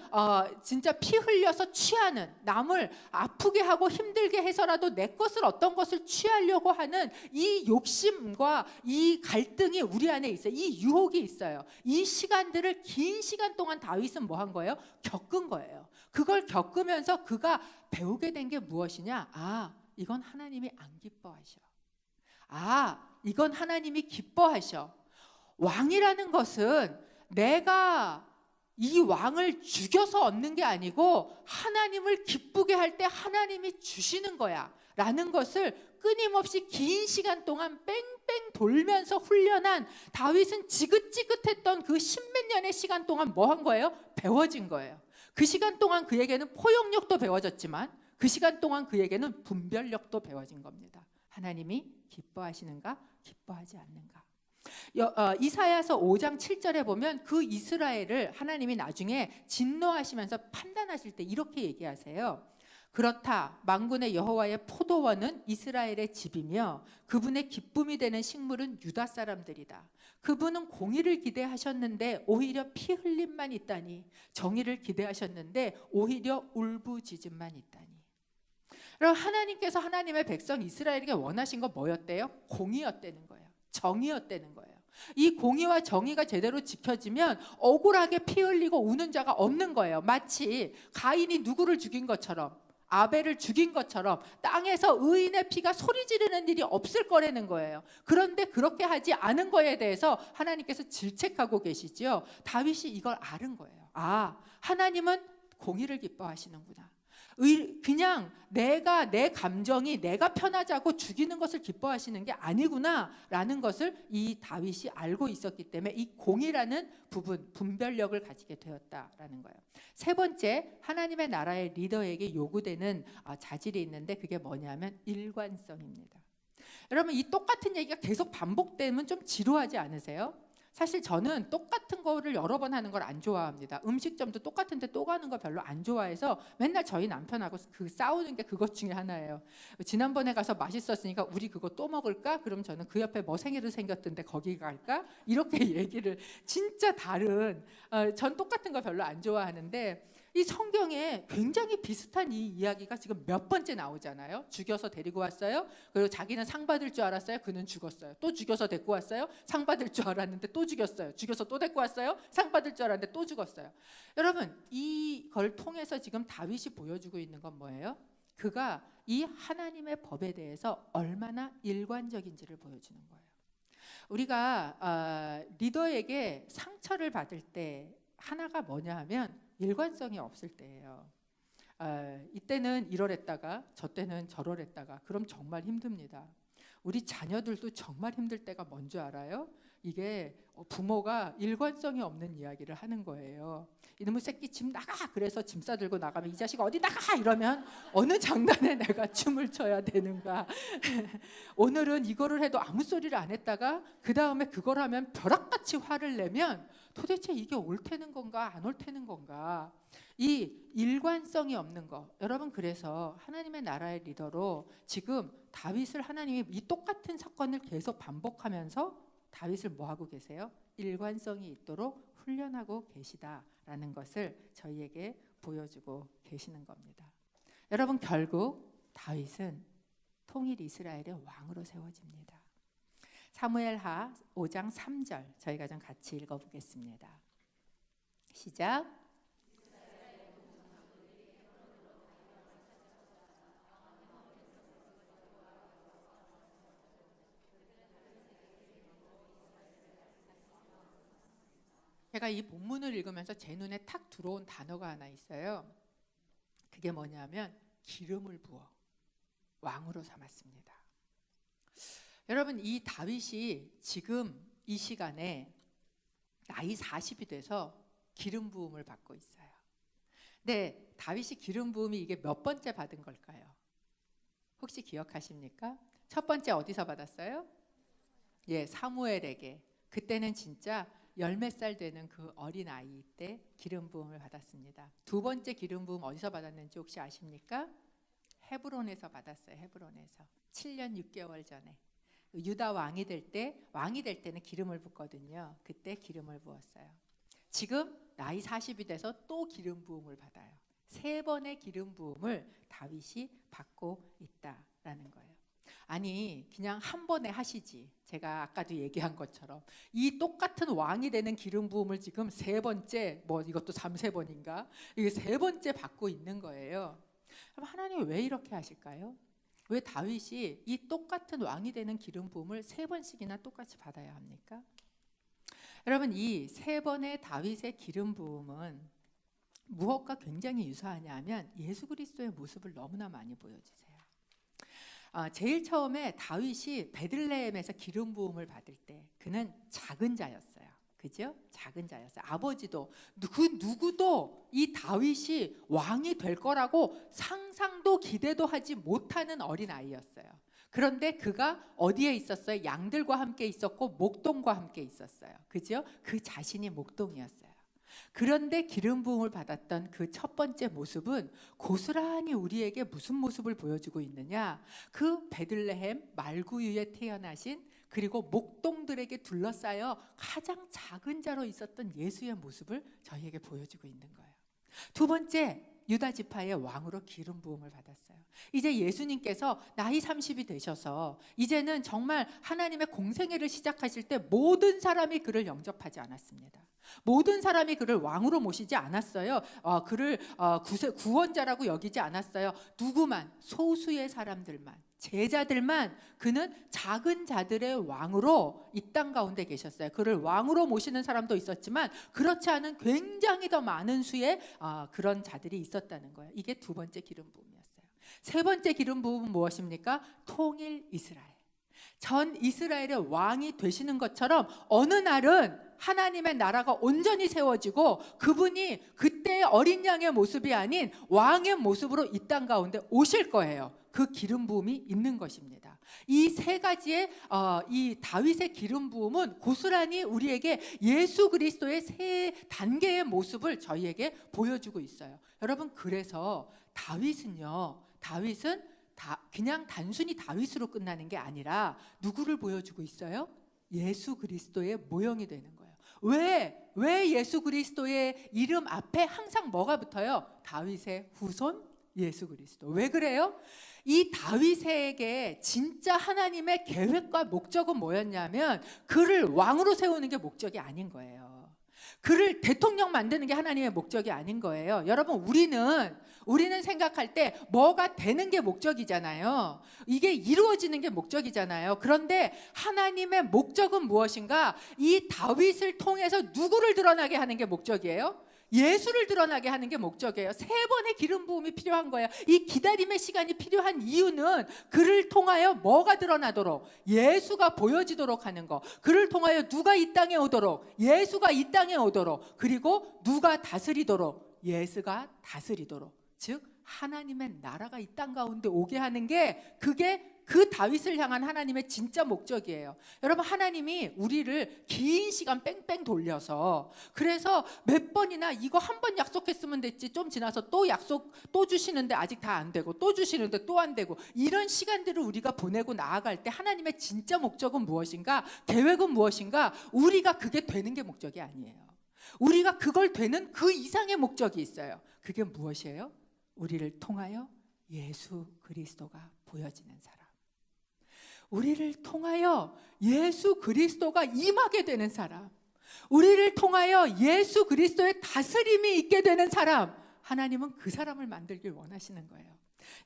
Speaker 1: 진짜 피 흘려서 취하는, 남을 아프게 하고 힘들게 해서라도 내 것을, 어떤 것을 취하려고 하는 이 욕심과 이 갈등이 우리 안에 있어요. 이 유혹이 있어요. 이 시간들을 긴 시간 동안 다윗은 뭐 한 거예요? 겪은 거예요. 그걸 겪으면서 그가 배우게 된 게 무엇이냐? 이건 하나님이 안 기뻐하셔. 이건 하나님이 기뻐하셔. 왕이라는 것은 내가 이 왕을 죽여서 얻는 게 아니고 하나님을 기쁘게 할 때 하나님이 주시는 거야 라는 것을 끊임없이 긴 시간 동안 뺑뺑 돌면서 훈련한 다윗은 지긋지긋했던 그 십몇 년의 시간 동안 뭐 한 거예요? 배워진 거예요. 그 시간 동안 그에게는 포용력도 배워졌지만 그 시간 동안 그에게는 분별력도 배워진 겁니다. 하나님이 기뻐하시는가? 기뻐하지 않는가? 이사야서 5장 7절에 보면 그 이스라엘을 하나님이 나중에 진노하시면서 판단하실 때 이렇게 얘기하세요. 그렇다, 만군의 여호와의 포도원은 이스라엘의 집이며 그분의 기쁨이 되는 식물은 유다 사람들이다. 그분은 공의를 기대하셨는데 오히려 피 흘림만 있다니, 정의를 기대하셨는데 오히려 울부짖음만 있다니. 그럼 하나님께서 하나님의 백성 이스라엘에게 원하신 거 뭐였대요? 공의였다는 거예요. 정의였다는 거예요. 이 공의와 정의가 제대로 지켜지면 억울하게 피 흘리고 우는 자가 없는 거예요. 마치 가인이 누구를 죽인 것처럼, 아벨을 죽인 것처럼 땅에서 의인의 피가 소리 지르는 일이 없을 거라는 거예요. 그런데 그렇게 하지 않은 거에 대해서 하나님께서 질책하고 계시지요. 다윗이 이걸 아는 거예요. 하나님은 공의를 기뻐하시는구나. 그냥 내 감정이 내가 편하자고 죽이는 것을 기뻐하시는 게 아니구나 라는 것을 이 다윗이 알고 있었기 때문에 이 공의라는 부분, 분별력을 가지게 되었다라는 거예요. 세 번째, 하나님의 나라의 리더에게 요구되는 자질이 있는데 그게 뭐냐면 일관성입니다. 여러분, 이 똑같은 얘기가 계속 반복되면 좀 지루하지 않으세요? 사실 저는 똑같은 거를 여러 번 하는 걸 안 좋아합니다. 음식점도 똑같은데 또 가는 거 별로 안 좋아해서 맨날 저희 남편하고 싸우는 게 그것 중에 하나예요. 지난번에 가서 맛있었으니까 우리 그거 또 먹을까? 그럼 저는 그 옆에 뭐 생일이 생겼던데 거기 갈까? 이렇게 얘기를, 진짜 다른, 전 똑같은 거 별로 안 좋아하는데 이 성경에 굉장히 비슷한 이 이야기가 지금 몇 번째 나오잖아요. 죽여서 데리고 왔어요. 그리고 자기는 상 받을 줄 알았어요. 그는 죽었어요. 또 죽여서 데리고 왔어요. 상 받을 줄 알았는데 또 죽였어요. 죽여서 또 데리고 왔어요. 상 받을 줄 알았는데 또 죽었어요. 여러분, 이걸 통해서 지금 다윗이 보여주고 있는 건 뭐예요? 그가 이 하나님의 법에 대해서 얼마나 일관적인지를 보여주는 거예요. 우리가 리더에게 상처를 받을 때 하나가 뭐냐 하면 일관성이 없을 때예요. 이때는 이러랬다가 저 때는 저러랬다가 그럼 정말 힘듭니다. 우리 자녀들도 정말 힘들 때가 뭔지 알아요? 이게 부모가 일관성이 없는 이야기를 하는 거예요. 이놈의 새끼 짐 나가! 그래서 짐 싸들고 나가면 이 자식 어디 나가! 이러면 어느 장단에 내가 춤을 춰야 되는가. 오늘은 이거를 해도 아무 소리를 안 했다가 그 다음에 그걸 하면 벼락같이 화를 내면 도대체 이게 옳다는 건가 안 옳다는 건가. 이 일관성이 없는 거. 여러분, 그래서 하나님의 나라의 리더로 지금 다윗을 하나님이 이 똑같은 사건을 계속 반복하면서 다윗을 뭐 하고 계세요? 일관성이 있도록 훈련하고 계시다라는 것을 저희에게 보여주고 계시는 겁니다. 여러분, 결국 다윗은 통일 이스라엘의 왕으로 세워집니다. 사무엘하 5장 3절 저희가 좀 같이 읽어보겠습니다. 시작. 제가 이 본문을 읽으면서 제 눈에 탁 들어온 단어가 하나 있어요. 그게 뭐냐면 기름을 부어 왕으로 삼았습니다. 여러분, 이 다윗이 지금 이 시간에 나이 40이 돼서 기름 부음을 받고 있어요. 근데 다윗이 기름 부음이 이게 몇 번째 받은 걸까요? 혹시 기억하십니까? 첫 번째 어디서 받았어요? 예, 사무엘에게. 그때는 진짜 열 몇 살 되는 그 어린 아이 때 기름 부음을 받았습니다. 두 번째 기름 부음 어디서 받았는지 혹시 아십니까? 헤브론에서 받았어요. 헤브론에서 7년 6개월 전에 유다 왕이 될 때는 기름을 붓거든요. 그때 기름을 부었어요. 지금 나이 40이 돼서 또 기름 부음을 받아요. 세 번의 기름 부음을 다윗이 받고 있다라는 거예요. 아니, 그냥 한 번에 하시지. 제가 아까도 얘기한 것처럼 이 똑같은 왕이 되는 기름 부음을 지금 세 번째, 뭐 이것도 3-4번인가? 이게 세 번째 받고 있는 거예요. 그럼 하나님 왜 이렇게 하실까요? 왜 다윗이 이 똑같은 왕이 되는 기름 부음을 세 번씩이나 똑같이 받아야 합니까? 여러분, 이 세 번의 다윗의 기름 부음은 무엇과 굉장히 유사하냐 하면 예수 그리스도의 모습을 너무나 많이 보여주세요. 제일 처음에 다윗이 베들레헴에서 기름 부음을 받을 때 그는 작은 자였어요. 그죠? 작은 자였어요. 아버지도 그 누구도 이 다윗이 왕이 될 거라고 상상도 기대도 하지 못하는 어린 아이였어요. 그런데 그가 어디에 있었어요? 양들과 함께 있었고 목동과 함께 있었어요. 그죠? 그 자신이 목동이었어요. 그런데 기름 부음을 받았던 그 첫 번째 모습은 고스란히 우리에게 무슨 모습을 보여주고 있느냐? 그 베들레헴 말구유에 태어나신 그리고 목동들에게 둘러싸여 가장 작은 자로 있었던 예수의 모습을 저희에게 보여주고 있는 거예요. 두 번째, 유다 지파의 왕으로 기름 부음을 받았어요. 이제 예수님께서 나이 30이 되셔서 이제는 정말 하나님의 공생애를 시작하실 때 모든 사람이 그를 영접하지 않았습니다. 모든 사람이 그를 왕으로 모시지 않았어요. 그를 구원자라고 여기지 않았어요. 누구만, 소수의 사람들만, 제자들만 그는 작은 자들의 왕으로 이 땅 가운데 계셨어요. 그를 왕으로 모시는 사람도 있었지만 그렇지 않은 굉장히 더 많은 수의 그런 자들이 있었다는 거예요. 이게 두 번째 기름 부음이었어요. 세 번째 기름 부음은 무엇입니까? 통일 이스라엘. 전 이스라엘의 왕이 되시는 것처럼 어느 날은 하나님의 나라가 온전히 세워지고 그분이 그때의 어린 양의 모습이 아닌 왕의 모습으로 이 땅 가운데 오실 거예요. 그 기름 부음이 있는 것입니다. 이 세 가지의 이 다윗의 기름 부음은 고스란히 우리에게 예수 그리스도의 세 단계의 모습을 저희에게 보여주고 있어요. 여러분, 그래서 다윗은 그냥 단순히 다윗으로 끝나는 게 아니라 누구를 보여주고 있어요? 예수 그리스도의 모형이 되는 거예요. 왜 예수 그리스도의 이름 앞에 항상 뭐가 붙어요? 다윗의 후손 예수 그리스도. 왜 그래요? 이 다윗에게 진짜 하나님의 계획과 목적은 뭐였냐면 그를 왕으로 세우는 게 목적이 아닌 거예요. 그를 대통령 만드는 게 하나님의 목적이 아닌 거예요. 여러분, 우리는 생각할 때 뭐가 되는 게 목적이잖아요. 이게 이루어지는 게 목적이잖아요. 그런데 하나님의 목적은 무엇인가? 이 다윗을 통해서 누구를 드러나게 하는 게 목적이에요? 예수를 드러나게 하는 게 목적이에요. 3번의 기름 부음이 필요한 거예요. 이 기다림의 시간이 필요한 이유는 그를 통하여 뭐가 드러나도록, 예수가 보여지도록 하는 거. 그를 통하여 누가 이 땅에 오도록, 예수가 이 땅에 오도록, 그리고 누가 다스리도록, 예수가 다스리도록. 즉 하나님의 나라가 이 땅 가운데 오게 하는 게, 그게 그 다윗을 향한 하나님의 진짜 목적이에요. 여러분, 하나님이 우리를 긴 시간 뺑뺑 돌려서, 그래서 몇 번이나 이거 한 번 약속했으면 됐지, 좀 지나서 또 약속 또 주시는데 아직 다 안 되고, 또 주시는데 또 안 되고, 이런 시간들을 우리가 보내고 나아갈 때 하나님의 진짜 목적은 무엇인가? 계획은 무엇인가? 우리가 그게 되는 게 목적이 아니에요. 우리가 그걸 되는 그 이상의 목적이 있어요. 그게 무엇이에요? 우리를 통하여 예수 그리스도가 보여지는 사람. 우리를 통하여 예수 그리스도가 임하게 되는 사람, 우리를 통하여 예수 그리스도의 다스림이 있게 되는 사람, 하나님은 그 사람을 만들길 원하시는 거예요.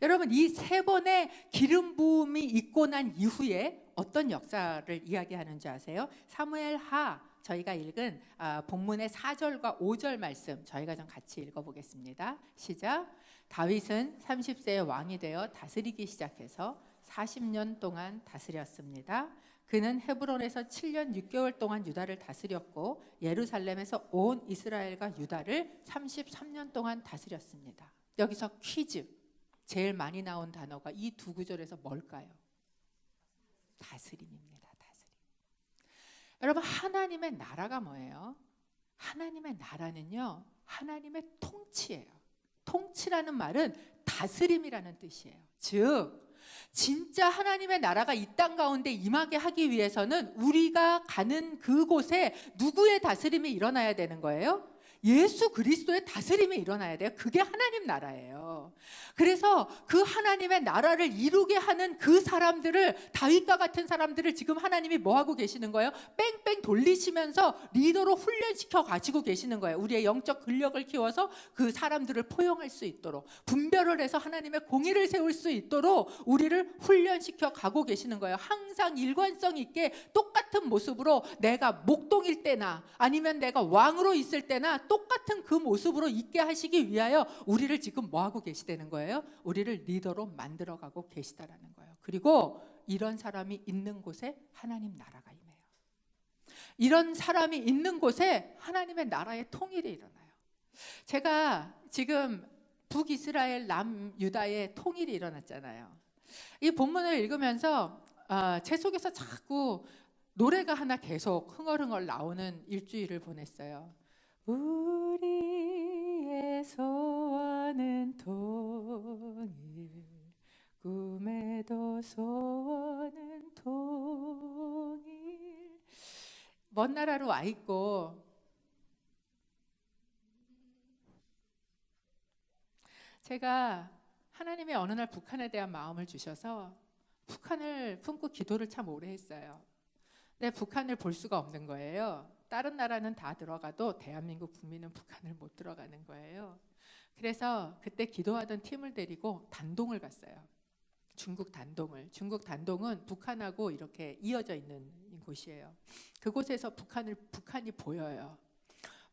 Speaker 1: 여러분, 이 3번의 기름 부음이 있고 난 이후에 어떤 역사를 이야기하는 줄 아세요? 사무엘하, 저희가 읽은 본문의 4절과 5절 말씀, 저희가 좀 같이 읽어보겠습니다. 시작. 다윗은 30세의 왕이 되어 다스리기 시작해서 40년 동안 다스렸습니다. 그는 헤브론에서 7년 6개월 동안 유다를 다스렸고 예루살렘에서 온 이스라엘과 유다를 33년 동안 다스렸습니다. 여기서 퀴즈, 제일 많이 나온 단어가 이 2구절에서 뭘까요? 다스림입니다. 다스림. 여러분, 하나님의 나라가 뭐예요? 하나님의 나라는요, 하나님의 통치예요. 통치라는 말은 다스림이라는 뜻이에요. 즉 진짜 하나님의 나라가 이 땅 가운데 임하게 하기 위해서는 우리가 가는 그곳에 누구의 다스림이 일어나야 되는 거예요? 예수 그리스도의 다스림이 일어나야 돼요. 그게 하나님 나라예요. 그래서 그 하나님의 나라를 이루게 하는 그 사람들을, 다윗과 같은 사람들을 지금 하나님이 뭐 하고 계시는 거예요? 뺑뺑 돌리시면서 리더로 훈련시켜 가지고 계시는 거예요. 우리의 영적 근력을 키워서 그 사람들을 포용할 수 있도록, 분별을 해서 하나님의 공의를 세울 수 있도록 우리를 훈련시켜 가고 계시는 거예요. 항상 일관성 있게 똑같은 모습으로, 내가 목동일 때나 아니면 내가 왕으로 있을 때나 똑같은 그 모습으로 있게 하시기 위하여 우리를 지금 뭐 하고 계시다는 거예요? 우리를 리더로 만들어가고 계시다라는 거예요. 그리고 이런 사람이 있는 곳에 하나님 나라가 임해요. 이런 사람이 있는 곳에 하나님의 나라의 통일이 일어나요. 제가 지금 북이스라엘 남유다의 통일이 일어났잖아요. 이 본문을 읽으면서 제 속에서 자꾸 노래가 하나 계속 흥얼흥얼 나오는 일주일을 보냈어요. 우리의 소원은 통일, 꿈에도 소원은 통일. 먼 나라로 와 있고 제가 하나님이 어느 날 북한에 대한 마음을 주셔서 북한을 품고 기도를 참 오래 했어요. 근데 북한을 볼 수가 없는 거예요. 다른 나라는 다 들어가도 대한민국 국민은 북한을 못 들어가는 거예요. 그래서 그때 기도하던 팀을 데리고 단동을 갔어요. 중국 단동을. 중국 단동은 북한하고 이렇게 이어져 있는 곳이에요. 그곳에서 북한이 보여요.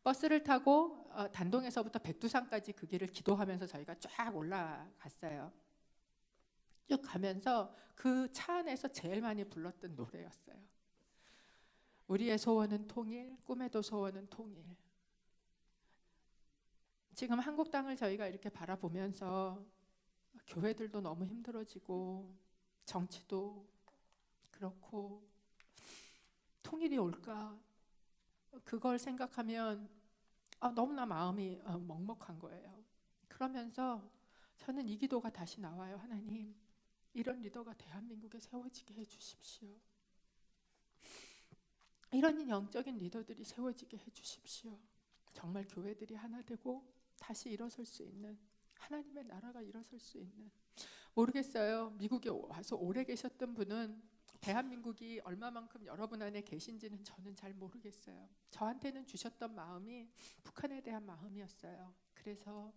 Speaker 1: 버스를 타고 단동에서부터 백두산까지 그 길을 기도하면서 저희가 쫙 올라갔어요. 쭉 가면서 그 차 안에서 제일 많이 불렀던 노래였어요. 우리의 소원은 통일, 꿈에도 소원은 통일. 지금 한국 땅을 저희가 이렇게 바라보면서 교회들도 너무 힘들어지고 정치도 그렇고 통일이 올까? 그걸 생각하면 너무나 마음이 먹먹한 거예요. 그러면서 저는 이 기도가 다시 나와요. 하나님, 이런 리더가 대한민국에 세워지게 해주십시오. 이런 영적인 리더들이 세워지게 해주십시오. 정말 교회들이 하나 되고 다시 일어설 수 있는, 하나님의 나라가 일어설 수 있는. 모르겠어요. 미국에 와서 오래 계셨던 분은 대한민국이 얼마만큼 여러분 안에 계신지는 저는 잘 모르겠어요. 저한테는 주셨던 마음이 북한에 대한 마음이었어요. 그래서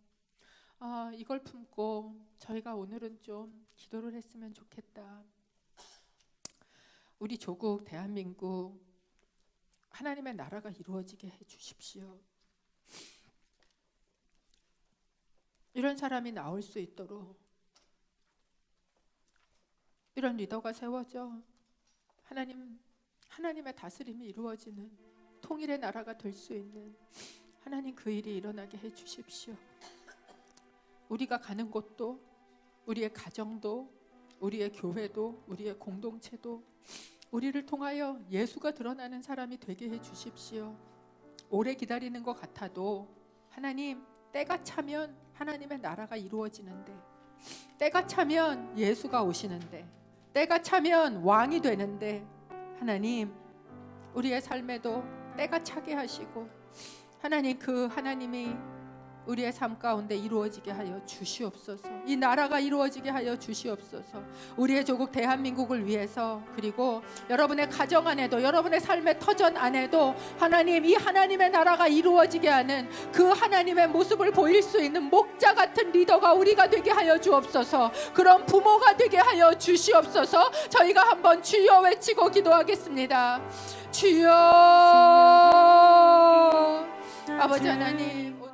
Speaker 1: 이걸 품고 저희가 오늘은 좀 기도를 했으면 좋겠다. 우리 조국 대한민국 하나님의 나라가 이루어지게 해 주십시오. 이런 사람이 나올 수 있도록 이런 리더가 세워져 하나님의 다스림이 이루어지는 통일의 나라가 될 수 있는 하나님 그 일이 일어나게 해 주십시오. 우리가 가는 곳도, 우리의 가정도, 우리의 교회도, 우리의 공동체도 우리를 통하여 예수가 드러나는 사람이 되게 해 주십시오. 오래 기다리는 것 같아도 하나님, 때가 차면 하나님의 나라가 이루어지는데, 때가 차면 예수가 오시는데, 때가 차면 왕이 되는데, 하나님 우리의 삶에도 때가 차게 하시고 하나님 그 하나님이 우리의 삶 가운데 이루어지게 하여 주시옵소서. 이 나라가 이루어지게 하여 주시옵소서. 우리의 조국 대한민국을 위해서, 그리고 여러분의 가정 안에도, 여러분의 삶의 터전 안에도 하나님, 이 하나님의 나라가 이루어지게 하는 그 하나님의 모습을 보일 수 있는 목자 같은 리더가 우리가 되게 하여 주옵소서. 그런 부모가 되게 하여 주시옵소서. 저희가 한번 주여 외치고 기도하겠습니다. 주여. 아버지 하나님,